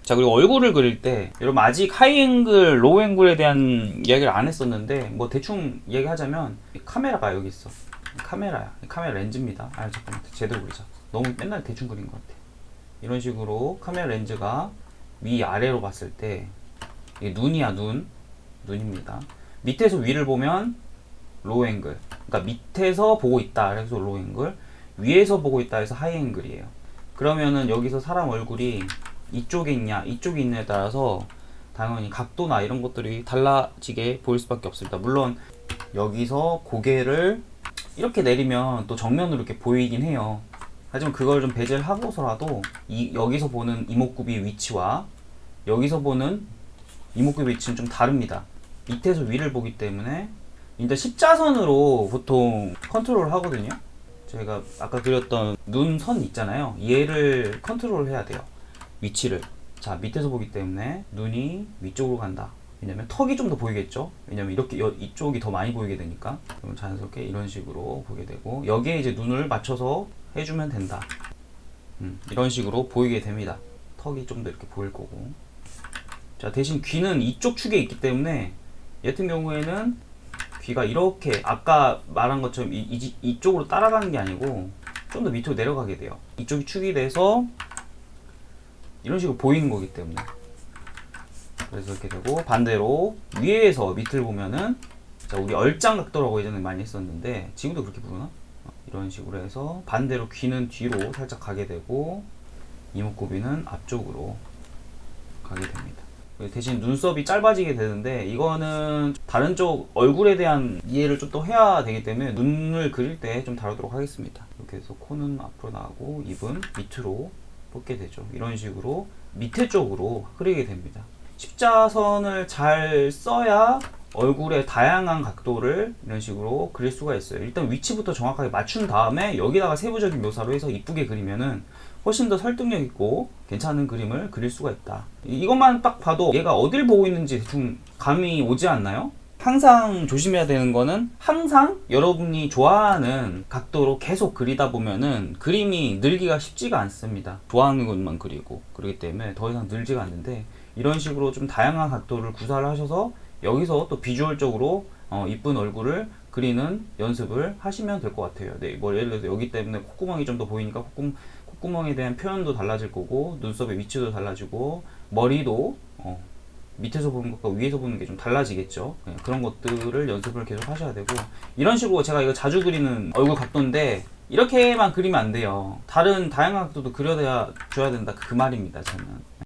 자, 그리고 얼굴을 그릴 때 여러분 아직 하이앵글, 로우앵글에 대한 이야기를 안 했었는데 뭐 대충 얘기하자면 카메라가 여기 있어. 카메라야. 카메라 렌즈입니다. 아, 잠깐만 제대로 그리자. 너무 맨날 대충 그린 것 같아. 이런 식으로 카메라 렌즈가 위아래로 봤을 때 이게 눈이야. 눈입니다. 밑에서 위를 보면 로우앵글. 그러니까 밑에서 보고 있다 그래서 로우앵글, 위에서 보고 있다 해서 하이앵글이에요. 그러면은 여기서 사람 얼굴이 이쪽에 있냐 이쪽에 있냐에 따라서 당연히 각도나 이런 것들이 달라지게 보일 수밖에 없습니다. 물론 여기서 고개를 이렇게 내리면 또 정면으로 이렇게 보이긴 해요. 하지만 그걸 좀 배제를 하고서라도 여기서 보는 이목구비 위치와 여기서 보는 이목구비 위치는 좀 다릅니다. 밑에서 위를 보기 때문에 일단 십자선으로 보통 컨트롤을 하거든요. 저희가 아까 그렸던 눈선 있잖아요. 얘를 컨트롤 해야 돼요. 위치를. 자, 밑에서 보기 때문에 눈이 위쪽으로 간다. 왜냐면 턱이 좀 더 보이겠죠. 왜냐면 이렇게 이쪽이 더 많이 보이게 되니까. 그럼 자연스럽게 이런 식으로 보게 되고, 여기에 이제 눈을 맞춰서 해주면 된다. 이런 식으로 보이게 됩니다. 턱이 좀 더 이렇게 보일 거고. 자, 대신 귀는 이쪽 축에 있기 때문에 얘 같은 경우에는 귀가 이렇게 아까 말한 것처럼 이쪽으로 따라가는 게 아니고 좀 더 밑으로 내려가게 돼요. 이쪽이 축이 돼서 이런 식으로 보이는 거기 때문에. 그래서 이렇게 되고, 반대로 위에서 밑을 보면은, 자, 우리 얼짱 각도라고 예전에 많이 했었는데 지금도 그렇게 부르나? 이런 식으로 해서 반대로 귀는 뒤로 살짝 가게 되고 이목구비는 앞쪽으로 가게 됩니다. 대신 눈썹이 짧아지게 되는데 이거는 다른 쪽 얼굴에 대한 이해를 좀 더 해야 되기 때문에 눈을 그릴 때 좀 다루도록 하겠습니다. 이렇게 해서 코는 앞으로 나가고 입은 밑으로 뽑게 되죠. 이런 식으로 밑에 쪽으로 흐리게 됩니다. 십자선을 잘 써야 얼굴의 다양한 각도를 이런 식으로 그릴 수가 있어요. 일단 위치부터 정확하게 맞춘 다음에 여기다가 세부적인 묘사로 해서 이쁘게 그리면은 훨씬 더 설득력 있고 괜찮은 그림을 그릴 수가 있다. 이것만 딱 봐도 얘가 어딜 보고 있는지 대충 감이 오지 않나요? 항상 조심해야 되는 거는 항상 여러분이 좋아하는 각도로 계속 그리다 보면은 그림이 늘기가 쉽지가 않습니다. 좋아하는 것만 그리고 그렇기 때문에 더 이상 늘지가 않는데, 이런 식으로 좀 다양한 각도를 구사를 하셔서 여기서 또 비주얼적으로 이쁜 얼굴을 그리는 연습을 하시면 될 것 같아요. 네, 뭐 예를 들어서 여기 때문에 콧구멍이 좀 더 보이니까 콧구멍에 대한 표현도 달라질 거고, 눈썹의 위치도 달라지고, 머리도 밑에서 보는 것과 위에서 보는 게 좀 달라지겠죠. 네, 그런 것들을 연습을 계속 하셔야 되고, 이런 식으로 제가 이거 자주 그리는 얼굴 각도인데 이렇게만 그리면 안 돼요. 다른 다양한 각도도 그려야 줘야 된다, 그 말입니다. 저는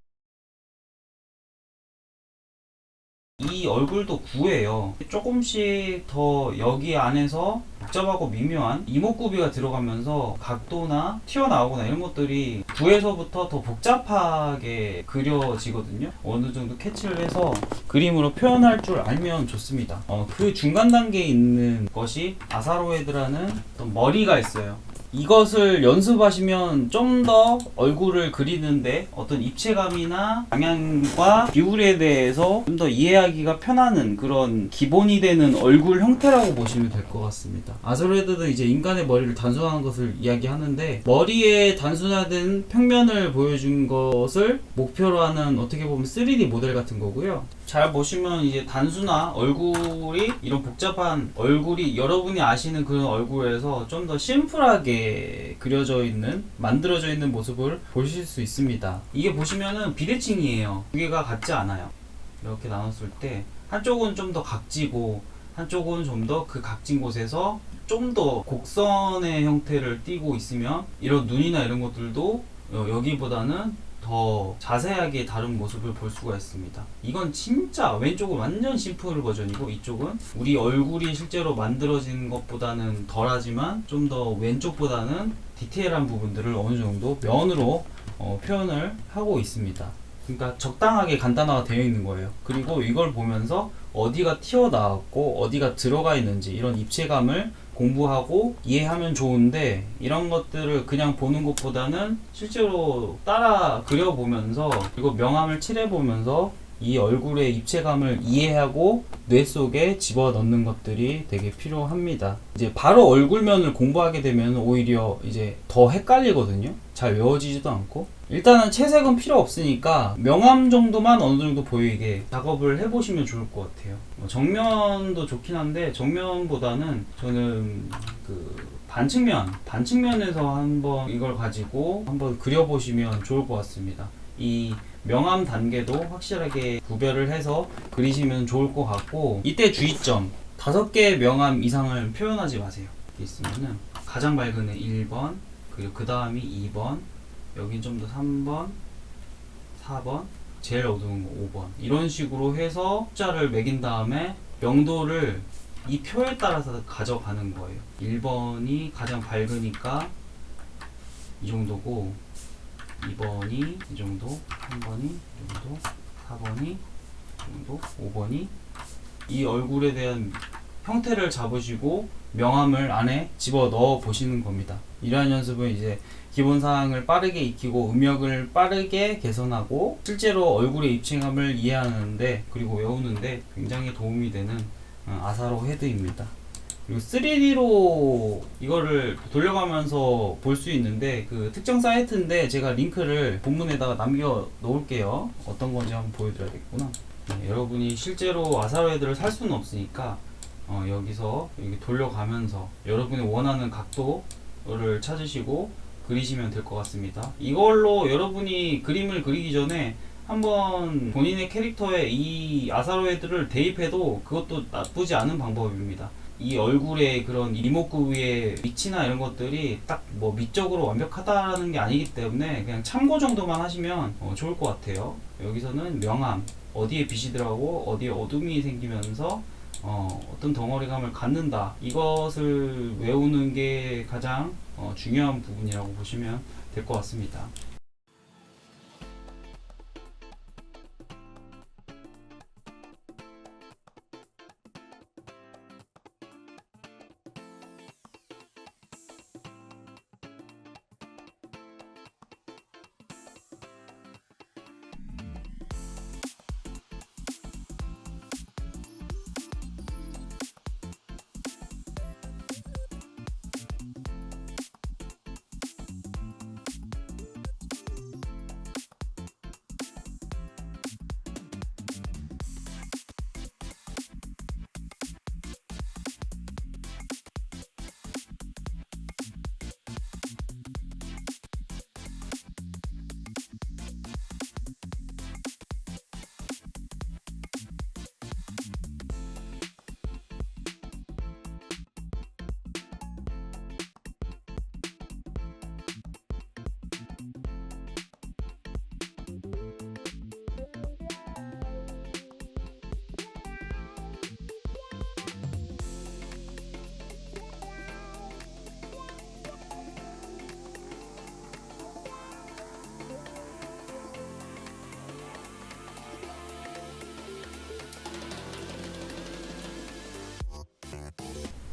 이 얼굴도 구해요. 조금씩 더 여기 안에서 복잡하고 미묘한 이목구비가 들어가면서 각도나 튀어나오거나 이런 것들이 구에서부터 더 복잡하게 그려지거든요. 어느 정도 캐치를 해서 그림으로 표현할 줄 알면 좋습니다. 그 중간 단계에 있는 것이 아사로헤드라는 어떤 머리가 있어요. 이것을 연습하시면 좀 더 얼굴을 그리는데 어떤 입체감이나 방향과 비율에 대해서 좀 더 이해하기가 편하는 그런 기본이 되는 얼굴 형태라고 보시면 될 것 같습니다. 아사로헤드는 이제 인간의 머리를 단순화한 것을 이야기하는데, 머리의 단순화된 평면을 보여준 것을 목표로 하는 어떻게 보면 3D 모델 같은 거고요. 잘 보시면 이제 단순화 얼굴이, 이런 복잡한 얼굴이 여러분이 아시는 그런 얼굴에서 좀 더 심플하게 그려져 있는, 만들어져 있는 모습을 보실 수 있습니다. 이게 보시면은 비대칭이에요. 두 개가 같지 않아요. 이렇게 나눴을 때 한쪽은 좀 더 각지고 한쪽은 좀 더 그 각진 곳에서 좀 더 곡선의 형태를 띠고 있으면 이런 눈이나 이런 것들도 여기보다는 더 자세하게 다른 모습을 볼 수가 있습니다. 이건 진짜 왼쪽은 완전 심플 버전이고, 이쪽은 우리 얼굴이 실제로 만들어진 것보다는 덜하지만 좀 더 왼쪽보다는 디테일한 부분들을 어느 정도 면으로 표현을 하고 있습니다. 그러니까 적당하게 간단화가 되어 있는 거예요. 그리고 이걸 보면서 어디가 튀어나왔고 어디가 들어가 있는지 이런 입체감을 공부하고 이해하면 좋은데, 이런 것들을 그냥 보는 것보다는 실제로 따라 그려보면서 그리고 명암을 칠해보면서 이 얼굴의 입체감을 이해하고 뇌 속에 집어넣는 것들이 되게 필요합니다. 이제 바로 얼굴면을 공부하게 되면 오히려 이제 더 헷갈리거든요. 잘 외워지지도 않고. 일단은 채색은 필요 없으니까 명암 정도만 어느 정도 보이게 작업을 해보시면 좋을 것 같아요. 정면도 좋긴 한데 정면보다는 저는 그 반측면에서 한번 이걸 가지고 한번 그려보시면 좋을 것 같습니다. 이 명암 단계도 확실하게 구별을 해서 그리시면 좋을 것 같고, 이때 주의점 5개의 명암 이상을 표현하지 마세요. 이렇게 있으면은 가장 밝은 애 1번, 그리고 그 다음이 2번, 여긴 좀 더 3번, 4번, 제일 어두운 거 5번, 이런 식으로 해서 숫자를 매긴 다음에 명도를 이 표에 따라서 가져가는 거예요. 1번이 가장 밝으니까 이 정도고, 2번이 이 정도, 3번이 이 정도, 4번이 이 정도, 5번이, 이 얼굴에 대한 형태를 잡으시고 명암을 안에 집어 넣어 보시는 겁니다. 이러한 연습은 이제 기본 사항을 빠르게 익히고 음역을 빠르게 개선하고 실제로 얼굴의 입체감을 이해하는데 그리고 외우는데 굉장히 도움이 되는 아사로 헤드입니다. 그리고 3D로 이거를 돌려가면서 볼 수 있는데 그 특정 사이트인데 제가 링크를 본문에다가 남겨 놓을게요. 어떤 건지 한번 보여드려야겠구나. 네, 여러분이 실제로 아사로 헤드를 살 수는 없으니까 여기서 이렇게 돌려가면서 여러분이 원하는 각도를 찾으시고 그리시면 될 것 같습니다. 이걸로 여러분이 그림을 그리기 전에 한번 본인의 캐릭터에 이 아사로 헤드를 대입해도 그것도 나쁘지 않은 방법입니다. 이 얼굴의 그런 이목구비의 위치나 이런 것들이 딱 뭐 미적으로 완벽하다는 게 아니기 때문에 그냥 참고 정도만 하시면 좋을 것 같아요. 여기서는 명암, 어디에 빛이 들어가고 어디에 어둠이 생기면서 어떤 덩어리감을 갖는다, 이것을 외우는 게 가장 중요한 부분이라고 보시면 될 것 같습니다.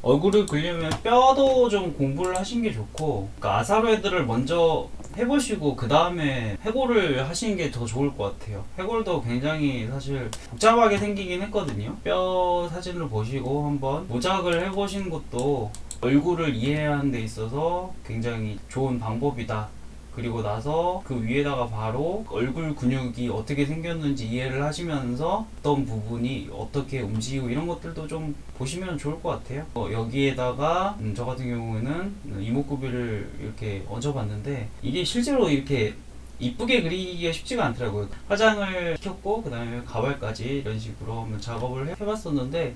얼굴을 그리려면 뼈도 좀 공부를 하신 게 좋고, 그러니까 아사로 헤드를 먼저 해보시고 그 다음에 해골을 하시는 게 더 좋을 것 같아요. 해골도 굉장히 사실 복잡하게 생기긴 했거든요. 뼈 사진을 보시고 한번 모작을 해보시는 것도 얼굴을 이해하는 데 있어서 굉장히 좋은 방법이다. 그리고 나서 그 위에다가 바로 얼굴 근육이 어떻게 생겼는지 이해를 하시면서 어떤 부분이 어떻게 움직이고 이런 것들도 좀 보시면 좋을 것 같아요. 여기에다가 저 같은 경우에는 이목구비를 이렇게 얹어봤는데 이게 실제로 이렇게 이쁘게 그리기가 쉽지가 않더라고요. 화장을 시켰고 그 다음에 가발까지 이런 식으로 한번 작업을 해봤었는데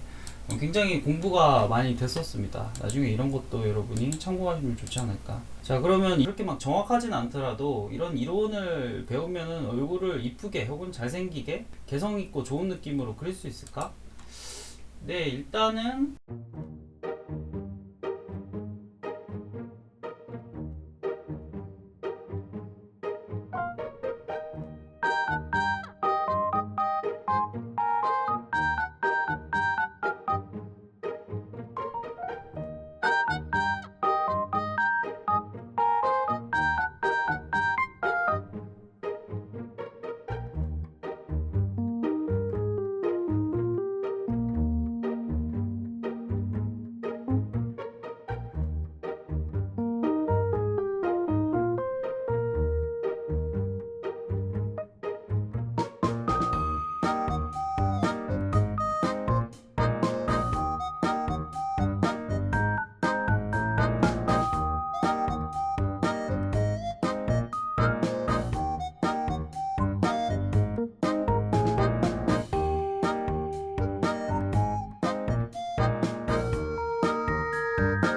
굉장히 공부가 많이 됐었습니다. 나중에 이런 것도 여러분이 참고하시면 좋지 않을까. 자, 그러면 이렇게 막 정확하진 않더라도 이런 이론을 배우면은 얼굴을 이쁘게 혹은 잘생기게 개성있고 좋은 느낌으로 그릴 수 있을까? 네, 일단은